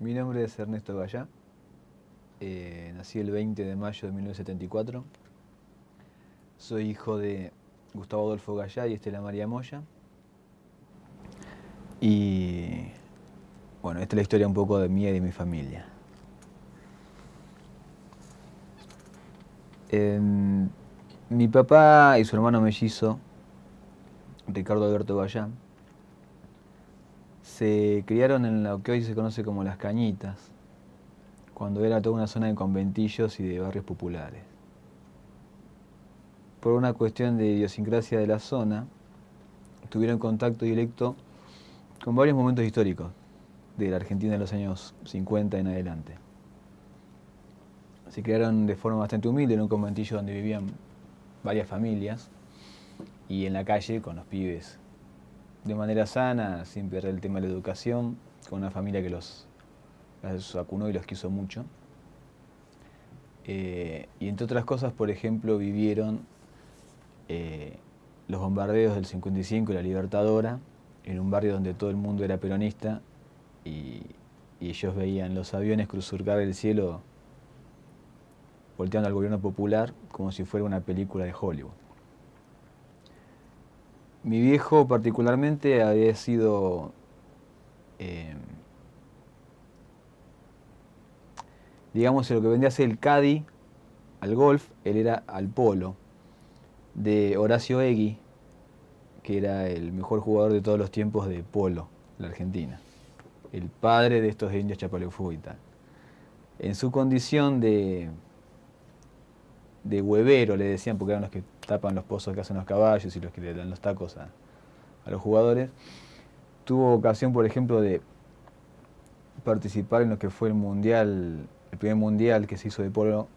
Mi nombre es Ernesto Gallá, nací el 20 de mayo de 1974, soy hijo de Gustavo Adolfo Gallá y Estela María Moya. Y bueno, esta es la historia un poco de mí y de mi familia. Mi papá y su hermano mellizo, Ricardo Alberto Gallá, se criaron en lo que hoy se conoce como Las Cañitas, cuando era toda una zona de conventillos y de barrios populares. Por una cuestión de idiosincrasia de la zona, tuvieron contacto directo con varios momentos históricos de la Argentina de los años 50 en adelante. Se crearon de forma bastante humilde en un conventillo donde vivían varias familias y en la calle con los pibes de manera sana, sin perder el tema de la educación, con una familia que los acunó y los quiso mucho. Y entre otras cosas, por ejemplo, vivieron los bombardeos del 55 y la Libertadora, en un barrio donde todo el mundo era peronista y ellos veían los aviones surcar el cielo volteando al gobierno popular como si fuera una película de Hollywood. Mi viejo particularmente había sido digamos lo que vendría a ser el caddy al golf, él era al polo, de Horacio Egui, que era el mejor jugador de todos los tiempos de polo de la Argentina, el padre de estos indios Chapaleufú y tal. En su condición de huevero, le decían, porque eran los que tapan los pozos que hacen los caballos y los que le dan los tacos a los jugadores, tuvo ocasión, por ejemplo, de participar en lo que fue el primer mundial que se hizo de polo,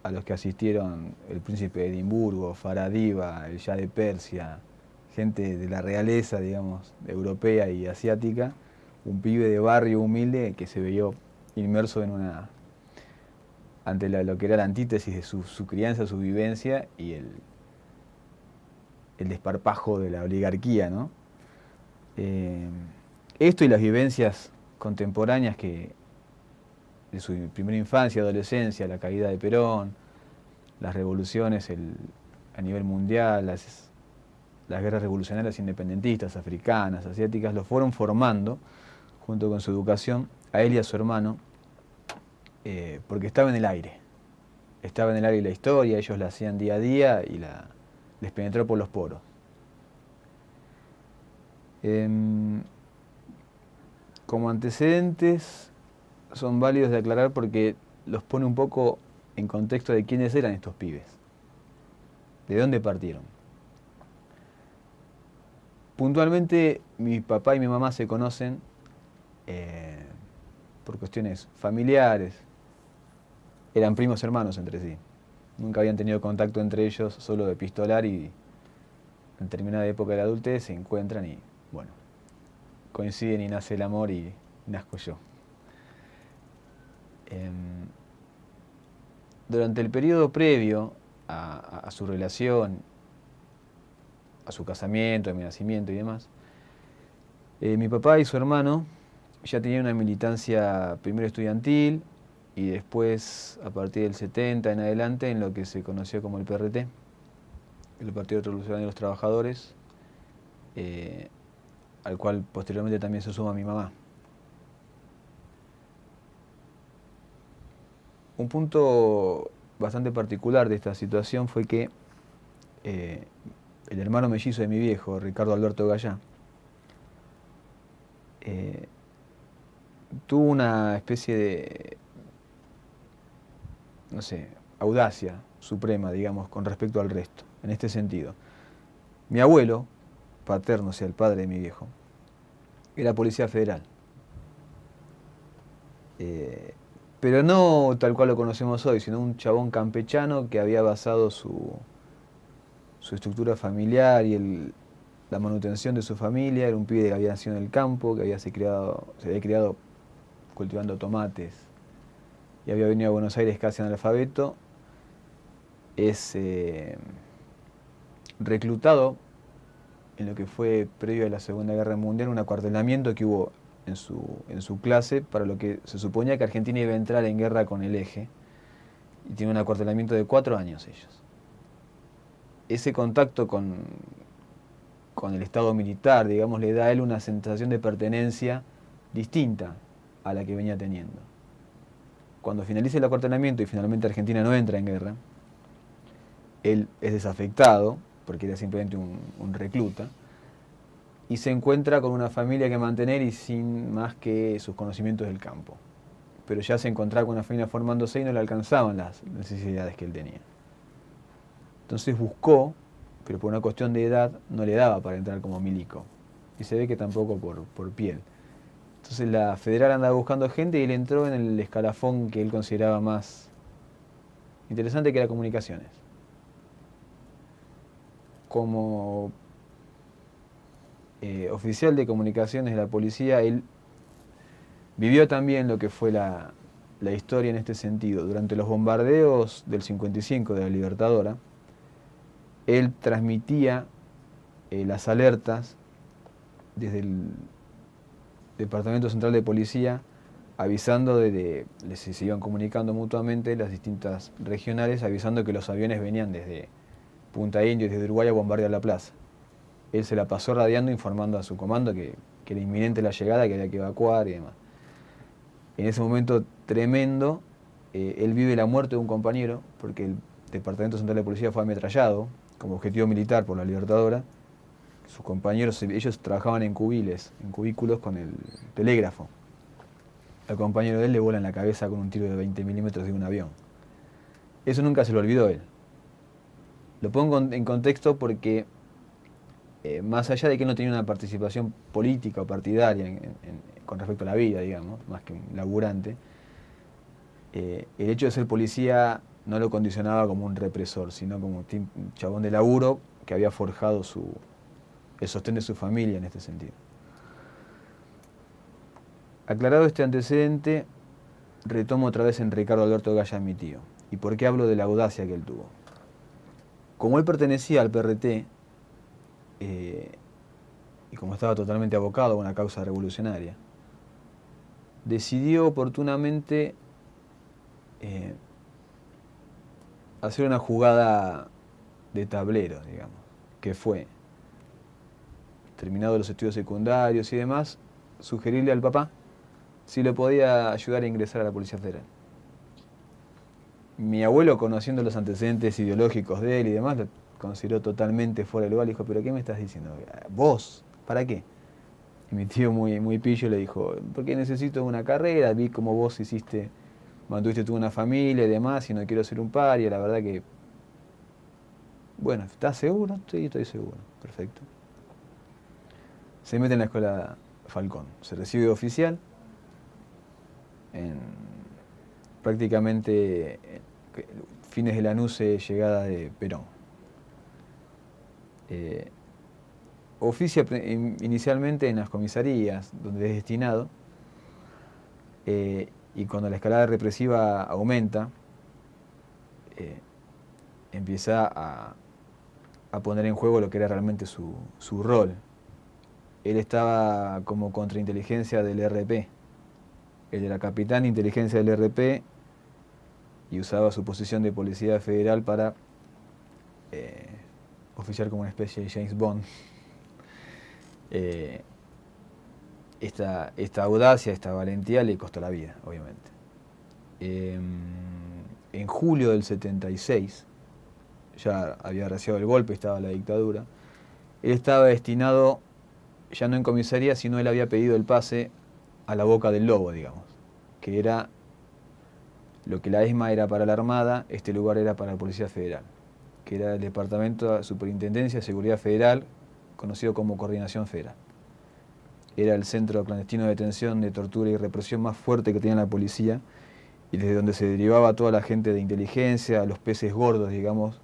a los que asistieron el príncipe de Edimburgo, Faradiva, el Shah de Persia, gente de la realeza, digamos, europea y asiática, un pibe de barrio humilde que se veía inmerso ante lo que era la antítesis de su crianza, su vivencia y el desparpajo de la oligarquía, ¿no? Esto y las vivencias contemporáneas de su primera infancia, adolescencia, la caída de Perón, las revoluciones a nivel mundial, las guerras revolucionarias independentistas, africanas, asiáticas, lo fueron formando, junto con su educación, a él y a su hermano, porque estaba en el aire. Estaba en el aire la historia, ellos la hacían día a día y les penetró por los poros. Como antecedentes son válidos de aclarar porque los pone un poco en contexto de quiénes eran estos pibes, de dónde partieron. Puntualmente, mi papá y mi mamá se conocen por cuestiones familiares, eran primos hermanos entre sí. Nunca habían tenido contacto entre ellos, solo de epistolar, y en determinada época de la adultez se encuentran y, bueno, coinciden y nace el amor y nazco yo. Durante el periodo previo a su relación, a su casamiento, a mi nacimiento y demás, mi papá y su hermano ya tenían una militancia primero estudiantil y después, a partir del 70 en adelante, en lo que se conoció como el PRT, el Partido Revolucionario de los Trabajadores, al cual posteriormente también se suma mi mamá. Un punto bastante particular de esta situación fue que el hermano mellizo de mi viejo, Ricardo Alberto Gallá, tuvo una especie de, no sé, audacia suprema, digamos, con respecto al resto, en este sentido. Mi abuelo paterno, o sea, el padre de mi viejo, era policía federal. Pero no tal cual lo conocemos hoy, sino un chabón campechano que había basado su estructura familiar y la manutención de su familia. Era un pibe que había nacido en el campo, que se había criado cultivando tomates y había venido a Buenos Aires casi analfabeto. Es reclutado en lo que fue previo a la Segunda Guerra Mundial, un acuartelamiento que hubo en su clase para lo que se suponía que Argentina iba a entrar en guerra con el Eje, y tiene un acuartelamiento de 4 años ellos. Ese contacto con el Estado militar, digamos, le da a él una sensación de pertenencia distinta a la que venía teniendo. Cuando finaliza el acuartelamiento y finalmente Argentina no entra en guerra, él es desafectado, porque era simplemente un recluta, y se encuentra con una familia que mantener y sin más que sus conocimientos del campo. Pero ya se encontraba con una familia formándose y no le alcanzaban las necesidades que él tenía. Entonces buscó, pero por una cuestión de edad no le daba para entrar como milico. Y se ve que tampoco por piel. Entonces la federal andaba buscando gente y él entró en el escalafón que él consideraba más interesante, que era comunicaciones. Como oficial de comunicaciones de la policía, él vivió también lo que fue la historia en este sentido. Durante los bombardeos del 55 de la Libertadora, él transmitía las alertas desde el Departamento Central de Policía, avisando se iban comunicando mutuamente las distintas regionales, avisando que los aviones venían desde Punta Indio y desde Uruguay a bombardear la plaza. Él se la pasó radiando, informando a su comando que era inminente la llegada, que había que evacuar y demás. En ese momento tremendo, él vive la muerte de un compañero, porque el Departamento Central de Policía fue ametrallado como objetivo militar por la Libertadora. Sus compañeros, ellos trabajaban en cubículos con el telégrafo. Al compañero de él le vuela en la cabeza con un tiro de 20 milímetros de un avión. Eso nunca se lo olvidó él. Lo pongo en contexto porque, más allá de que él no tenía una participación política o partidaria con respecto a la vida, digamos, más que un laburante, el hecho de ser policía no lo condicionaba como un represor, sino como un chabón de laburo que había forjado el sostén de su familia en este sentido. Aclarado este antecedente, retomo otra vez en Ricardo Alberto Gaya, mi tío. ¿Y por qué hablo de la audacia que él tuvo? Como él pertenecía al PRT, y como estaba totalmente abocado a una causa revolucionaria, decidió oportunamente hacer una jugada de tablero, digamos, que fue, terminados los estudios secundarios y demás, sugerirle al papá si le podía ayudar a ingresar a la Policía Federal. Mi abuelo, conociendo los antecedentes ideológicos de él y demás, lo consideró totalmente fuera de lugar. Le dijo, ¿pero qué me estás diciendo? ¿Vos? ¿Para qué? Y mi tío, muy pillo, le dijo, porque necesito una carrera, vi cómo vos mantuviste tú una familia y demás, y no quiero ser un paria, la verdad que... Bueno, ¿estás seguro? Sí, estoy seguro. Perfecto. Se mete en la escuela Falcón, se recibe de oficial, en prácticamente fines de la NUCE, llegada de Perón. Oficia inicialmente en las comisarías, donde es destinado, y cuando la escalada represiva aumenta, empieza a poner en juego lo que era realmente su rol. Él estaba como contrainteligencia del RP. Él era capitán de inteligencia del RP y usaba su posición de policía federal para oficiar como una especie de James Bond. Esta audacia, esta valentía le costó la vida, obviamente. En julio del 76, ya había recibido el golpe, estaba la dictadura, él estaba destinado, ya no en comisaría, sino él había pedido el pase a la Boca del Lobo, digamos, que era lo que la ESMA era para la Armada, este lugar era para la Policía Federal, que era el Departamento de Superintendencia de Seguridad Federal, conocido como Coordinación Federal. Era el centro clandestino de detención, de tortura y represión más fuerte que tenía la policía, y desde donde se derivaba toda la gente de inteligencia, los peces gordos, digamos,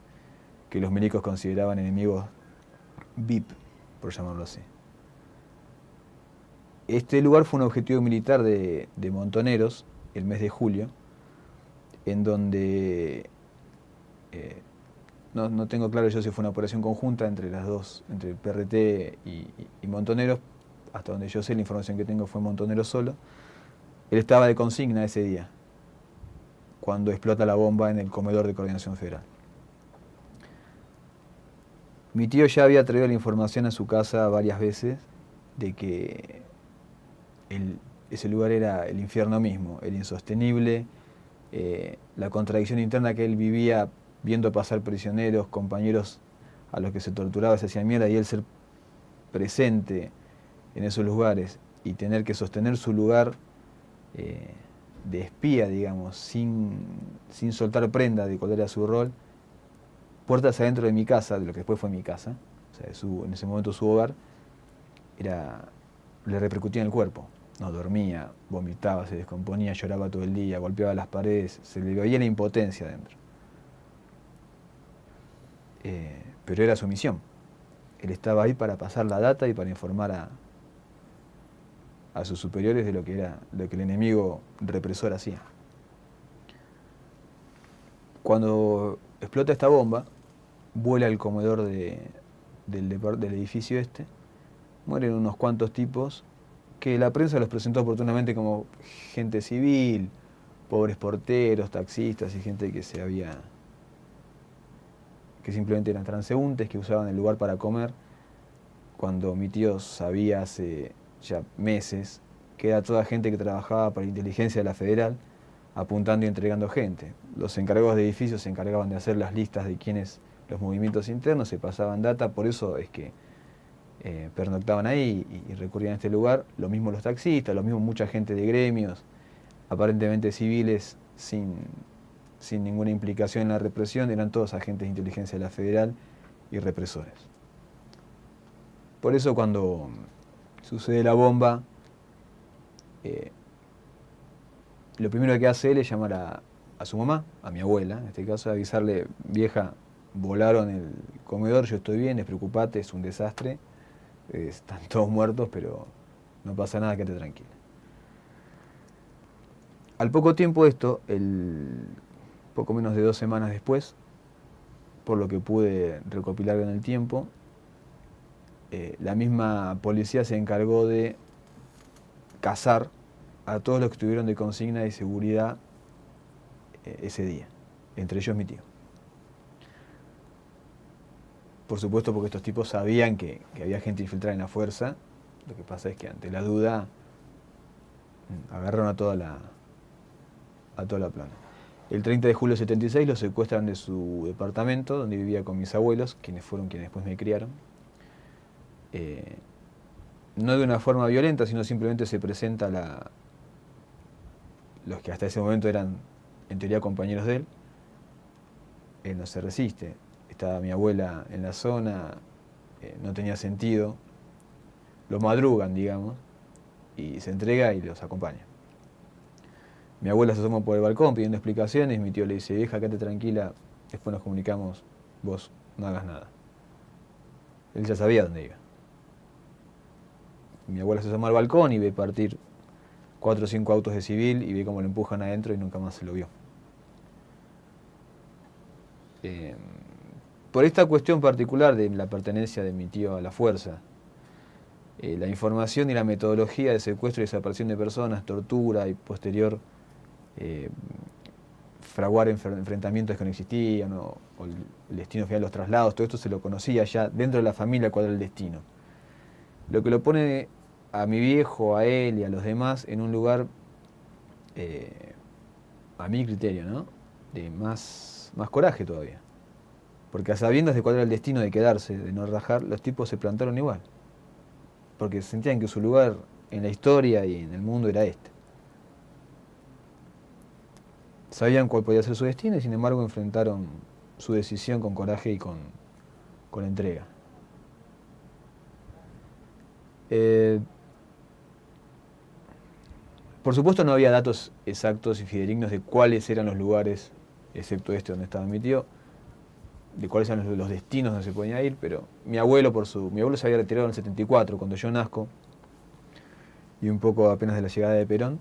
que los milicos consideraban enemigos VIP, por llamarlo así. Este lugar fue un objetivo militar de Montoneros, el mes de julio, en donde, no tengo claro yo si fue una operación conjunta entre las dos, entre el PRT y Montoneros, hasta donde yo sé, la información que tengo fue Montonero solo. Él estaba de consigna ese día, cuando explota la bomba en el comedor de Coordinación Federal. Mi tío ya había traído la información a su casa varias veces de que ese lugar era el infierno mismo, el insostenible, la contradicción interna que él vivía viendo pasar prisioneros, compañeros a los que se torturaba, se hacía mierda, y él ser presente en esos lugares y tener que sostener su lugar de espía, digamos, sin soltar prenda de cuál era su rol, puertas adentro de mi casa, de lo que después fue mi casa, o sea, en ese momento su hogar, le repercutía en el cuerpo. No dormía, vomitaba, se descomponía, lloraba todo el día, golpeaba las paredes, se le veía la impotencia dentro. Pero era su misión. Él estaba ahí para pasar la data y para informar a sus superiores de lo que el enemigo represor hacía. Cuando explota esta bomba, vuela el comedor del edificio este, mueren unos cuantos tipos que la prensa los presentó oportunamente como gente civil, pobres porteros, taxistas y gente que simplemente eran transeúntes, que usaban el lugar para comer, cuando mi tío sabía hace ya meses que era toda gente que trabajaba para la inteligencia de la Federal, apuntando y entregando gente. Los encargados de edificios se encargaban de hacer las listas de quiénes, los movimientos internos, se pasaban data, por eso es que pernoctaban ahí y recurrían a este lugar. Lo mismo los taxistas, lo mismo mucha gente de gremios, aparentemente civiles, sin ninguna implicación en la represión, eran todos agentes de inteligencia de la Federal y represores. Por eso cuando sucede la bomba, lo primero que hace él es llamar a su mamá, a mi abuela, en este caso, avisarle: vieja, volaron el comedor, yo estoy bien, despreocupate, es un desastre, están todos muertos, pero no pasa nada, quédate tranquila. Al poco tiempo esto, poco menos de 2 semanas después, por lo que pude recopilar en el tiempo, la misma policía se encargó de cazar a todos los que estuvieron de consigna de seguridad ese día, entre ellos mi tío. Por supuesto, porque estos tipos sabían que había gente infiltrada en la fuerza. Lo que pasa es que ante la duda agarraron a toda la plana. El 30 de julio del 76 lo secuestran de su departamento, donde vivía con mis abuelos, quienes fueron quienes después me criaron. No de una forma violenta, sino simplemente se presenta los que hasta ese momento eran, en teoría, compañeros de él. Él no se resiste. Estaba mi abuela en la zona, no tenía sentido. Lo madrugan, digamos, y se entrega y los acompaña. Mi abuela se asoma por el balcón pidiendo explicaciones, mi tío le dice: vieja, quédate tranquila, después nos comunicamos, vos no hagas nada. Él ya sabía dónde iba. Mi abuela se asoma al balcón y ve partir 4 o 5 autos de civil y ve cómo lo empujan adentro y nunca más se lo vio. Por esta cuestión particular de la pertenencia de mi tío a la fuerza, la información y la metodología de secuestro y desaparición de personas, tortura y posterior fraguar enfrentamientos que no existían, o el destino final de los traslados, todo esto se lo conocía ya dentro de la familia cuál era el destino. Lo que lo pone a mi viejo, a él y a los demás en un lugar, a mi criterio, ¿no?, de más coraje todavía. Porque a sabiendas de cuál era el destino de quedarse, de no rajar, los tipos se plantaron igual. Porque sentían que su lugar en la historia y en el mundo era este. Sabían cuál podía ser su destino y sin embargo enfrentaron su decisión con coraje y con entrega. Por supuesto no había datos exactos y fidedignos de cuáles eran los lugares, excepto este donde estaba mi tío, de cuáles eran los destinos donde se podía ir, pero mi abuelo se había retirado en el 74, cuando yo nazco, y un poco apenas de la llegada de Perón.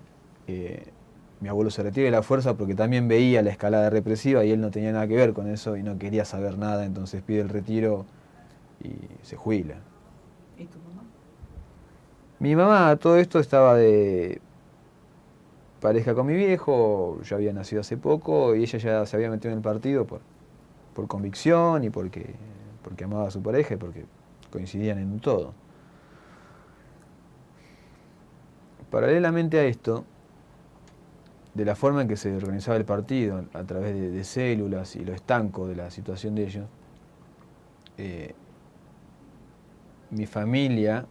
Mi abuelo se retira de la fuerza porque también veía la escalada represiva y él no tenía nada que ver con eso y no quería saber nada, entonces pide el retiro y se jubila. ¿Y tu mamá? Mi mamá, todo esto estaba de pareja con mi viejo, yo había nacido hace poco y ella ya se había metido en el partido por convicción y porque amaba a su pareja y porque coincidían en todo. Paralelamente a esto, de la forma en que se organizaba el partido, a través de células y lo estanco de la situación de ellos, eh, mi familia,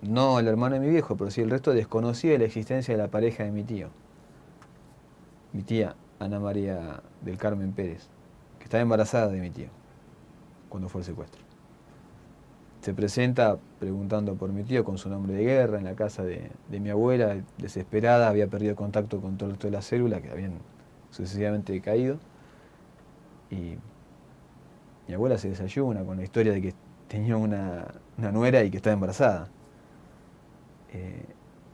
no el hermano de mi viejo, pero sí el resto, desconocía la existencia de la pareja de mi tío, mi tía Ana María del Carmen Pérez, que estaba embarazada de mi tío cuando fue el secuestro. Se presenta preguntando por mi tío con su nombre de guerra en la casa de mi abuela, desesperada, había perdido contacto con todo el resto de la célula que habían sucesivamente caído. Y mi abuela se desayuna con la historia de que tenía una nuera y que estaba embarazada.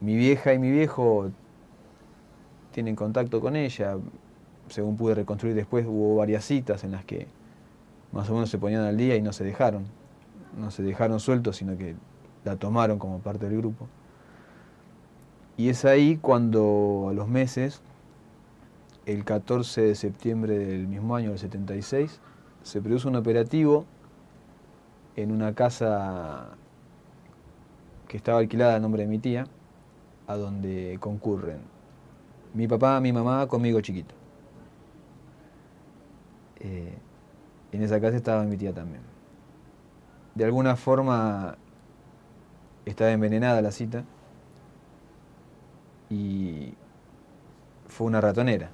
Mi vieja y mi viejo tienen contacto con ella. Según pude reconstruir después, hubo varias citas en las que más o menos se ponían al día y no se dejaron. No se dejaron sueltos, sino que la tomaron como parte del grupo. Y es ahí cuando a los meses, el 14 de septiembre del mismo año, del 76, se produce un operativo en una casa que estaba alquilada a nombre de mi tía, a donde concurren mi papá, mi mamá, conmigo chiquito. En esa casa estaba mi tía también. De alguna forma estaba envenenada la cita y fue una ratonera.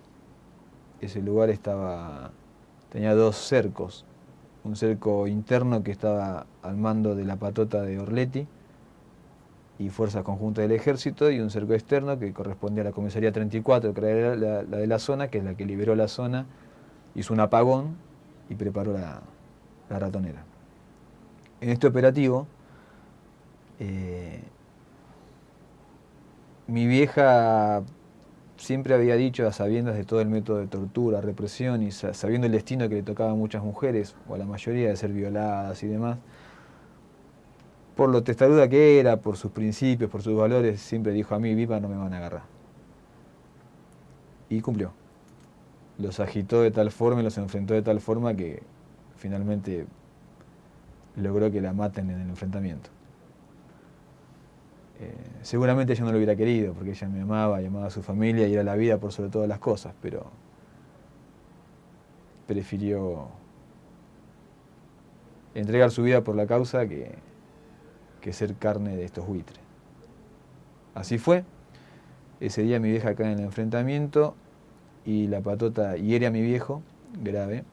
Ese lugar tenía dos cercos. Un cerco interno que estaba al mando de la patota de Orletti y Fuerzas Conjuntas del Ejército, y un cerco externo que correspondía a la Comisaría 34, que era la de la zona, que es la que liberó la zona, hizo un apagón y preparó la ratonera. En este operativo, mi vieja siempre había dicho, a sabiendas de todo el método de tortura, represión y sabiendo el destino que le tocaba a muchas mujeres, o a la mayoría, de ser violadas y demás, por lo testaruda que era, por sus principios, por sus valores, siempre dijo: a mí viva no me van a agarrar. Y cumplió. Los agitó de tal forma y los enfrentó de tal forma que finalmente logró que la maten en el enfrentamiento. Seguramente ella no lo hubiera querido, porque ella me amaba y amaba a su familia y era la vida por sobre todas las cosas, pero prefirió entregar su vida por la causa que ser carne de estos buitres. Así fue. Ese día mi vieja cae en el enfrentamiento y la patota hiere a mi viejo, grave,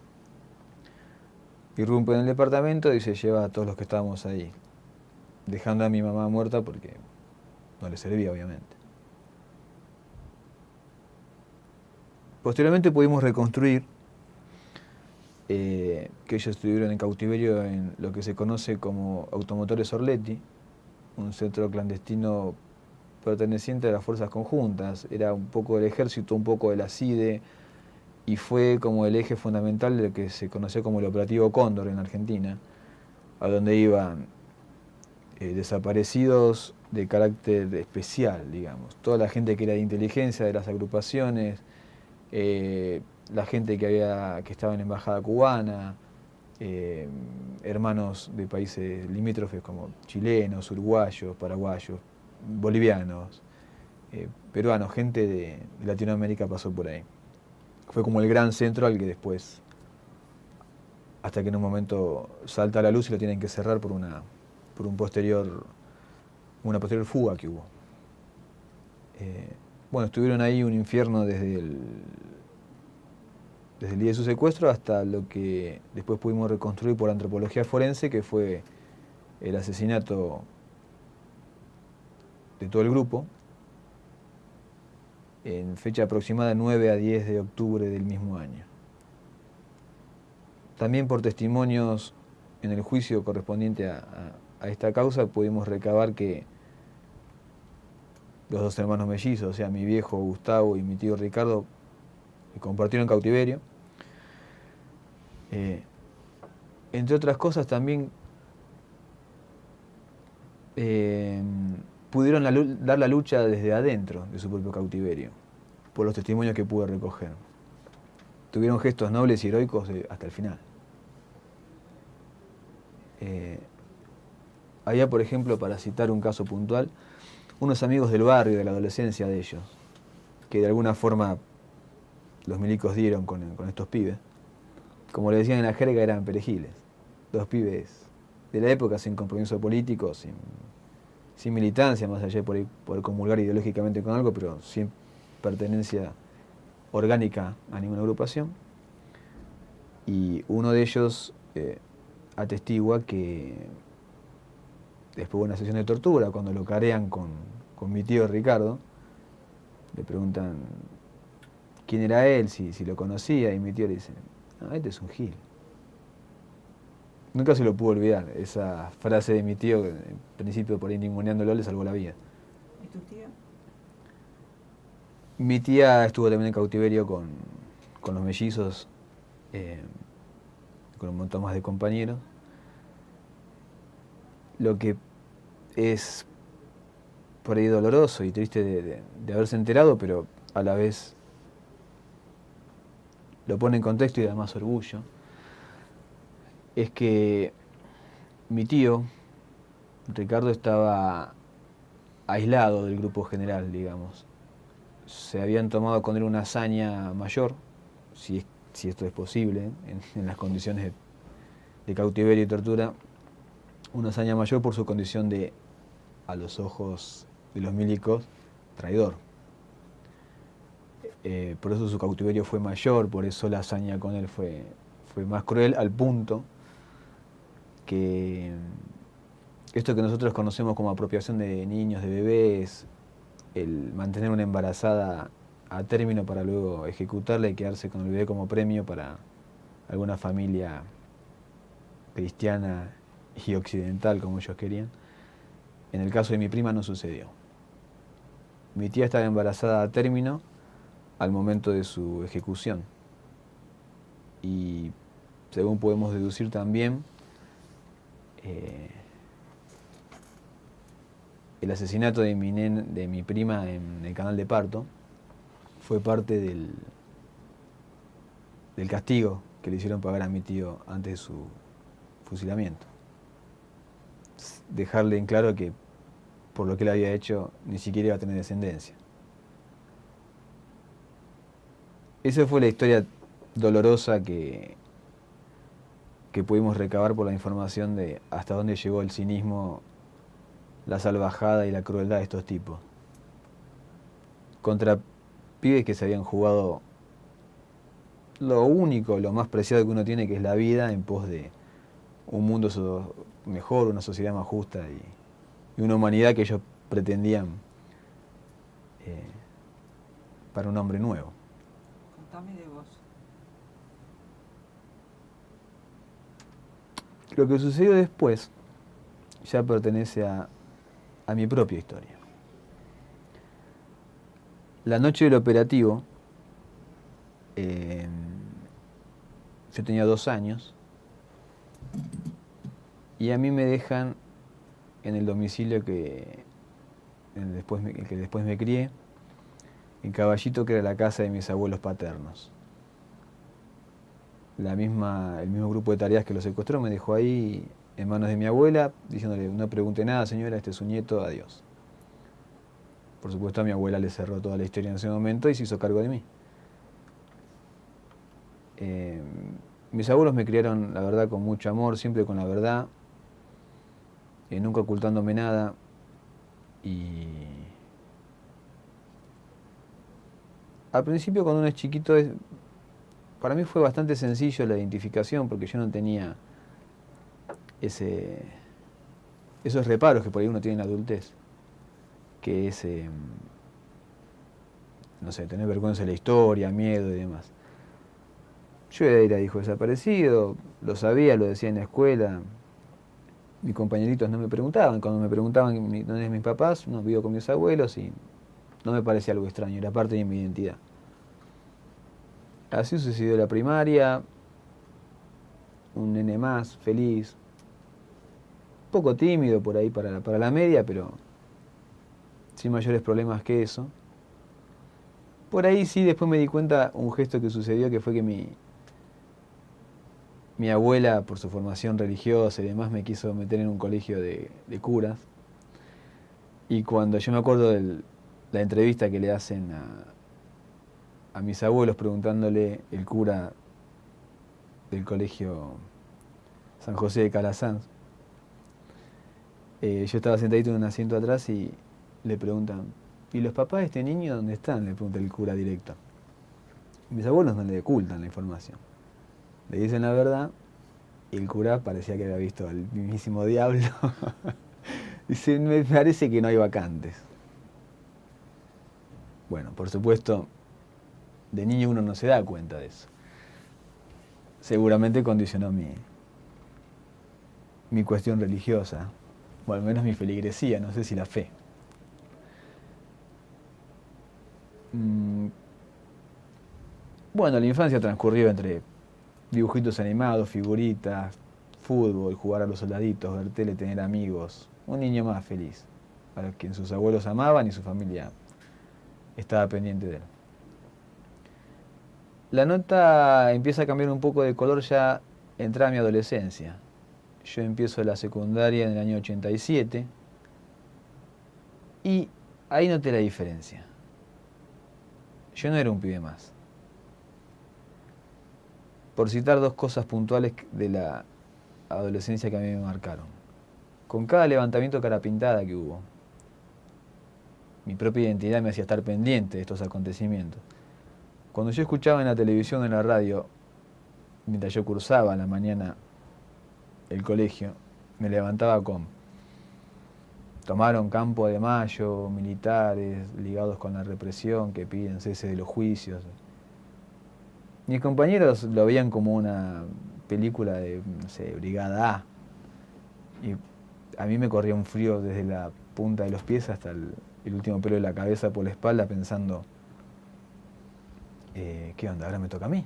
irrumpe en el departamento y se lleva a todos los que estábamos ahí, dejando a mi mamá muerta porque no le servía, obviamente. Posteriormente pudimos reconstruir que ellos estuvieron en cautiverio en lo que se conoce como Automotores Orletti, un centro clandestino perteneciente a las Fuerzas Conjuntas. Era un poco del Ejército, un poco de la CIDE, y fue como el eje fundamental de lo que se conoció como el Operativo Cóndor en Argentina, a donde iban desaparecidos de carácter especial, digamos. Toda la gente que era de inteligencia de las agrupaciones, la gente que estaba en la embajada cubana, hermanos de países limítrofes como chilenos, uruguayos, paraguayos, bolivianos, peruanos, gente de Latinoamérica pasó por ahí. Fue como el gran centro al que después, hasta que en un momento salta a la luz y lo tienen que cerrar por una posterior fuga que hubo. Bueno, estuvieron ahí un infierno desde el día de su secuestro hasta lo que después pudimos reconstruir por antropología forense, que fue el asesinato de todo el grupo, en fecha aproximada 9 a 10 de octubre del mismo año. También por testimonios en el juicio correspondiente a esta causa pudimos recabar que los dos hermanos mellizos, o sea, mi viejo Gustavo y mi tío Ricardo, compartieron cautiverio. Entre otras cosas también pudieron dar la lucha desde adentro de su propio cautiverio, por los testimonios que pude recoger. Tuvieron gestos nobles y heroicos hasta el final. Había, por ejemplo, para citar un caso puntual, unos amigos del barrio, de la adolescencia de ellos, que de alguna forma los milicos dieron con estos pibes. Como le decían en la jerga, eran perejiles. Dos pibes de la época sin compromiso político, sin militancia, más allá de poder comulgar ideológicamente con algo, pero sin pertenencia orgánica a ninguna agrupación. Y uno de ellos atestigua que después de una sesión de tortura, cuando lo carean con mi tío Ricardo, le preguntan quién era él, si lo conocía, y mi tío le dice, no, este es un gil. Nunca se lo pudo olvidar, esa frase de mi tío, que en principio por ahí ninguneándolo le salvó la vida. ¿Y tu tía? Mi tía estuvo también en cautiverio con los mellizos, con un montón más de compañeros. Lo que es por ahí doloroso y triste de haberse enterado, pero a la vez lo pone en contexto y da más orgullo, es que mi tío, Ricardo, estaba aislado del grupo general, digamos. Se habían tomado con él una hazaña mayor, si esto es posible, en las condiciones de cautiverio y tortura, una hazaña mayor por su condición de, a los ojos de los milicos, traidor. Por eso su cautiverio fue mayor, por eso la hazaña con él fue más cruel, al punto que esto que nosotros conocemos como apropiación de niños, de bebés, el mantener una embarazada a término para luego ejecutarla y quedarse con el bebé como premio para alguna familia cristiana y occidental, como ellos querían. En el caso de mi prima no sucedió. Mi tía estaba embarazada a término al momento de su ejecución. Y según podemos deducir también, el asesinato de mi prima en el canal de parto fue parte del castigo que le hicieron pagar a mi tío antes de su fusilamiento. Dejarle en claro que por lo que él había hecho ni siquiera iba a tener descendencia. Esa fue la historia dolorosa que pudimos recabar por la información de hasta dónde llegó el cinismo, la salvajada y la crueldad de estos tipos. Contra pibes que se habían jugado lo único, lo más preciado que uno tiene, que es la vida, en pos de un mundo mejor, una sociedad más justa y una humanidad que ellos pretendían para un hombre nuevo. Contame de vos. Lo que sucedió después ya pertenece a mi propia historia. La noche del operativo, yo tenía 2 años y a mí me dejan en el domicilio que después me crié, en Caballito, que era la casa de mis abuelos paternos. El mismo grupo de tareas que lo secuestró me dejó ahí en manos de mi abuela, diciéndole, no pregunte nada, señora, este es su nieto, adiós. Por supuesto, a mi abuela le cerró toda la historia en ese momento y se hizo cargo de mí. Mis abuelos me criaron, la verdad, con mucho amor, siempre con la verdad, nunca ocultándome nada. Y al principio, cuando uno es chiquito, para mí fue bastante sencillo la identificación, porque yo no tenía esos reparos que por ahí uno tiene en la adultez, que es, no sé, tener vergüenza de la historia, miedo y demás. Yo era hijo desaparecido, lo sabía, lo decía en la escuela. Mis compañeritos no me preguntaban, cuando me preguntaban dónde eran mis papás, no, vivo con mis abuelos y no me parecía algo extraño, era parte de mi identidad. Así sucedió la primaria, un nene más, feliz, poco tímido por ahí para la media, pero sin mayores problemas que eso. Por ahí sí, después me di cuenta un gesto que sucedió, que fue que mi abuela, por su formación religiosa y demás, me quiso meter en un colegio de curas. Y cuando yo me acuerdo de la entrevista que le hacen a mis abuelos preguntándole el cura del colegio San José de Calasanz, yo estaba sentadito en un asiento atrás y le preguntan, ¿y los papás de este niño dónde están? Le pregunta el cura directo. Mis abuelos no le ocultan la información. Le dicen la verdad y el cura parecía que había visto al mismísimo diablo. Dice, me parece que no hay vacantes. Bueno, por supuesto, de niño uno no se da cuenta de eso. Seguramente condicionó mi cuestión religiosa, o al menos mi feligresía, no sé si la fe. Bueno, la infancia transcurrió entre dibujitos animados, figuritas, fútbol, jugar a los soldaditos, ver tele, tener amigos. Un niño más feliz, para quien sus abuelos amaban y su familia estaba pendiente de él. La nota empieza a cambiar un poco de color ya entrada mi adolescencia. Yo empiezo la secundaria en el año 87 y ahí noté la diferencia. Yo no era un pibe más. Por citar dos cosas puntuales de la adolescencia que a mí me marcaron. Con cada levantamiento cara pintada que hubo, mi propia identidad me hacía estar pendiente de estos acontecimientos. Cuando yo escuchaba en la televisión o en la radio, mientras yo cursaba en la mañana el colegio, me levantaba con tomaron Campo de Mayo, militares ligados con la represión que piden cese de los juicios. Mis compañeros lo veían como una película de, no sé, Brigada A. Y a mí me corría un frío desde la punta de los pies hasta el último pelo de la cabeza por la espalda pensando, ¿qué onda? ¿Ahora me toca a mí?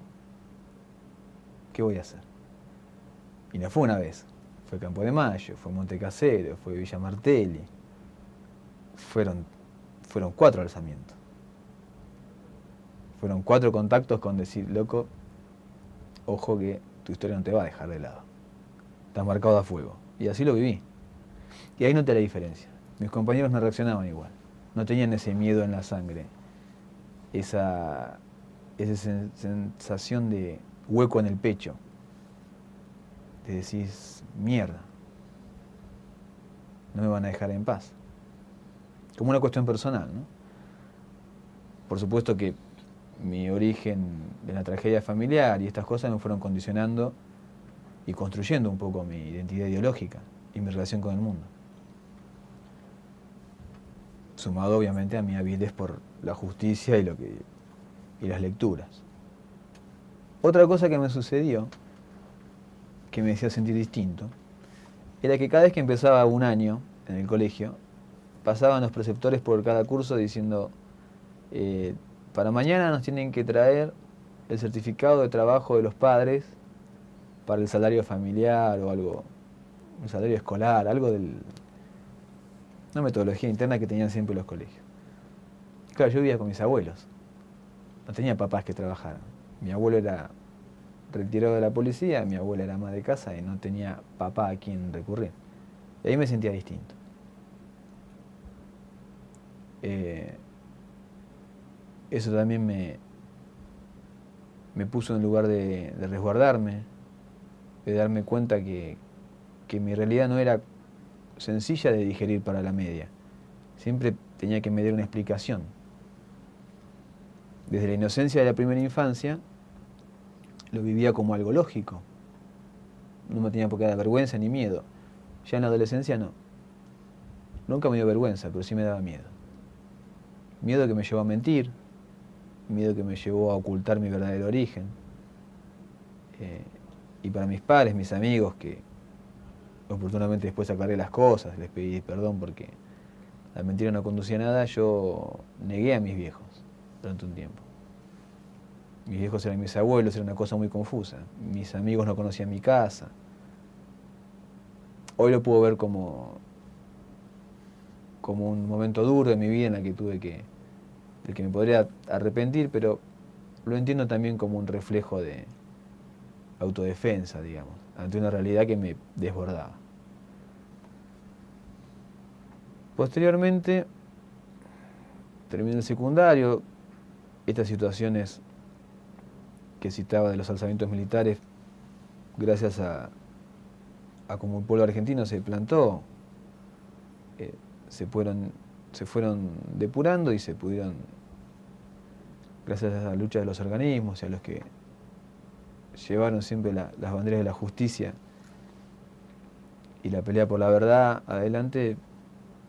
¿Qué voy a hacer? Y no fue una vez, fue Campo de Mayo, fue Monte Casero, fue Villa Martelli. Fueron 4 alzamientos. Fueron 4 contactos con decir, loco, ojo que tu historia no te va a dejar de lado. Estás marcado a fuego. Y así lo viví. Y ahí noté la diferencia. Mis compañeros no reaccionaban igual. No tenían ese miedo en la sangre. Esa sensación de hueco en el pecho. Te decís, mierda. No me van a dejar en paz. Como una cuestión personal, ¿no? Por supuesto que mi origen de la tragedia familiar y estas cosas me fueron condicionando y construyendo un poco mi identidad ideológica y mi relación con el mundo. Sumado obviamente a mi avidez por la justicia y las lecturas. Otra cosa que me sucedió, que me hacía sentir distinto, era que cada vez que empezaba un año en el colegio, pasaban los preceptores por cada curso diciendo, para mañana nos tienen que traer el certificado de trabajo de los padres para el salario familiar o algo, un salario escolar, algo una metodología interna que tenían siempre los colegios. Claro, yo vivía con mis abuelos, no tenía papás que trabajaran. Mi abuelo era retirado de la policía, mi abuela era ama de casa y no tenía papá a quien recurrir. Y ahí me sentía distinto. Eso también me puso en lugar de resguardarme, de darme cuenta que mi realidad no era sencilla de digerir para la media. Siempre tenía que me dar una explicación. Desde la inocencia de la primera infancia, lo vivía como algo lógico. No me tenía por qué dar vergüenza ni miedo. Ya en la adolescencia no. Nunca me dio vergüenza, pero sí me daba miedo. Miedo que me llevó a mentir, miedo que me llevó a ocultar mi verdadero origen. Y para mis padres, mis amigos, que oportunamente después aclaré las cosas, les pedí perdón porque la mentira no conducía a nada, yo negué a mis viejos durante un tiempo. Mis viejos eran mis abuelos, era una cosa muy confusa. Mis amigos no conocían mi casa. Hoy lo puedo ver como como un momento duro de mi vida en el que del que me podría arrepentir, pero lo entiendo también como un reflejo de autodefensa, digamos, ante una realidad que me desbordaba. Posteriormente, terminé el secundario, estas situaciones que citaba de los alzamientos militares, gracias a como el pueblo argentino se plantó, se fueron depurando y se pudieron, gracias a la lucha de los organismos y a los que llevaron siempre las banderas de la justicia y la pelea por la verdad adelante,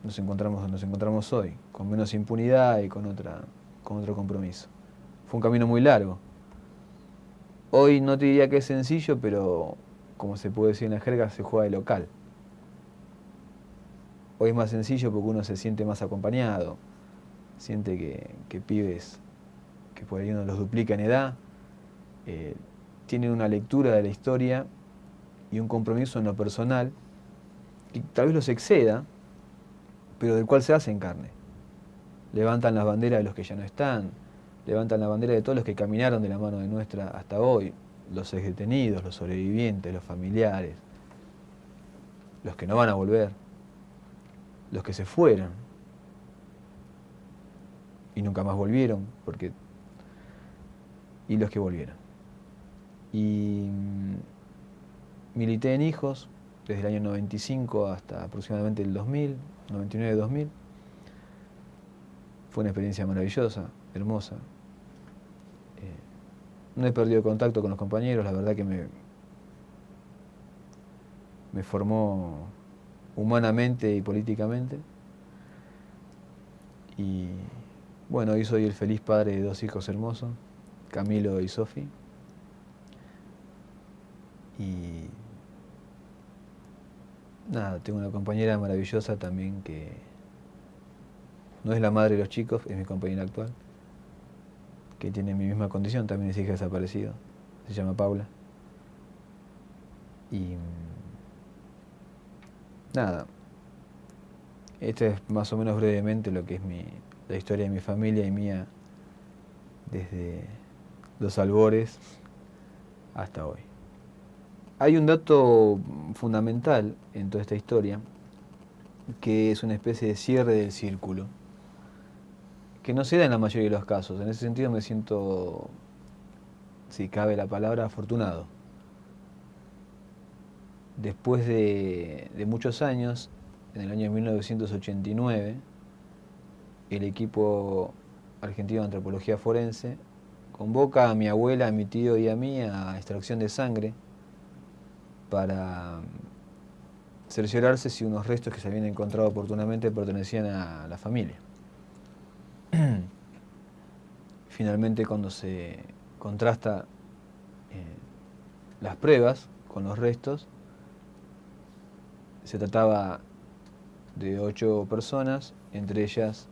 nos encontramos hoy, con menos impunidad y con otro compromiso. Fue un camino muy largo. Hoy no te diría que es sencillo, pero como se puede decir en la jerga, se juega de local. Hoy es más sencillo porque uno se siente más acompañado, siente que pibes que por ahí uno los duplica en edad, tienen una lectura de la historia y un compromiso en lo personal que tal vez los exceda, pero del cual se hacen carne. Levantan las banderas de los que ya no están, levantan la bandera de todos los que caminaron de la mano de nuestra hasta hoy, los exdetenidos, los sobrevivientes, los familiares, los que no van a volver, los que se fueron y nunca más volvieron, y los que volvieron. Y milité en Hijos desde el año 95 hasta aproximadamente el 2000, 99-2000. Fue una experiencia maravillosa, hermosa. No he perdido contacto con los compañeros, la verdad que me formó humanamente y políticamente. Y bueno, hoy soy el feliz padre de 2 hijos hermosos, Camilo y Sofi. Y nada, tengo una compañera maravillosa también que no es la madre de los chicos, es mi compañera actual, que tiene mi misma condición, también es hija desaparecida, se llama Paula. Y nada, esta es más o menos brevemente lo que es la historia de mi familia y mía desde los albores hasta hoy. Hay un dato fundamental en toda esta historia, que es una especie de cierre del círculo, que no se da en la mayoría de los casos. En ese sentido me siento, si cabe la palabra, afortunado. Después de muchos años, en el año 1989, el equipo argentino de antropología forense convoca a mi abuela, a mi tío y a mí a extracción de sangre para cerciorarse si unos restos que se habían encontrado oportunamente pertenecían a la familia. Finalmente, cuando se contrasta las pruebas con los restos, se trataba de 8 personas, entre ellas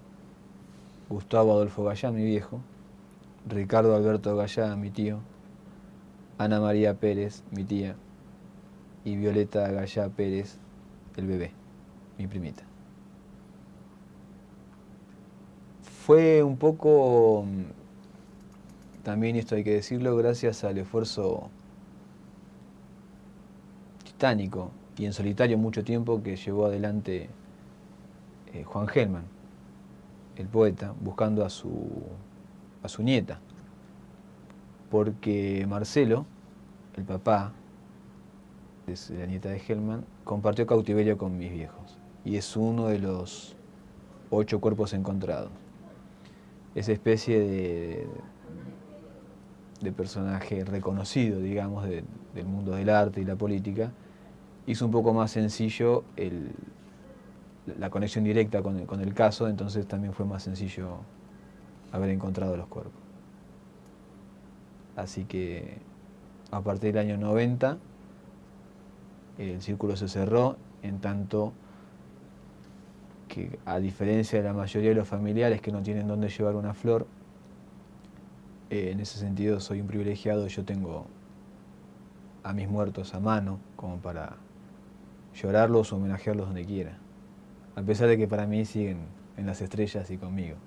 Gustavo Adolfo Gallá, mi viejo, Ricardo Alberto Gallá, mi tío, Ana María Pérez, mi tía, y Violeta Gallá Pérez, el bebé, mi primita. Fue un poco, también esto hay que decirlo, gracias al esfuerzo titánico y en solitario mucho tiempo que llevó adelante Juan Gelman, el poeta, buscando a su nieta, porque Marcelo, el papá de la nieta de Gelman, compartió cautiverio con mis viejos y es uno de los 8 cuerpos encontrados. Esa especie de personaje reconocido, digamos, del mundo del arte y la política, hizo un poco más sencillo la conexión directa con el caso, entonces también fue más sencillo haber encontrado los cuerpos. Así que a partir del año 90 el círculo se cerró, en tanto que, a diferencia de la mayoría de los familiares que no tienen dónde llevar una flor, en ese sentido soy un privilegiado. Yo tengo a mis muertos a mano como para llorarlos o homenajearlos donde quiera. a pesar de que para mí siguen en las estrellas y conmigo.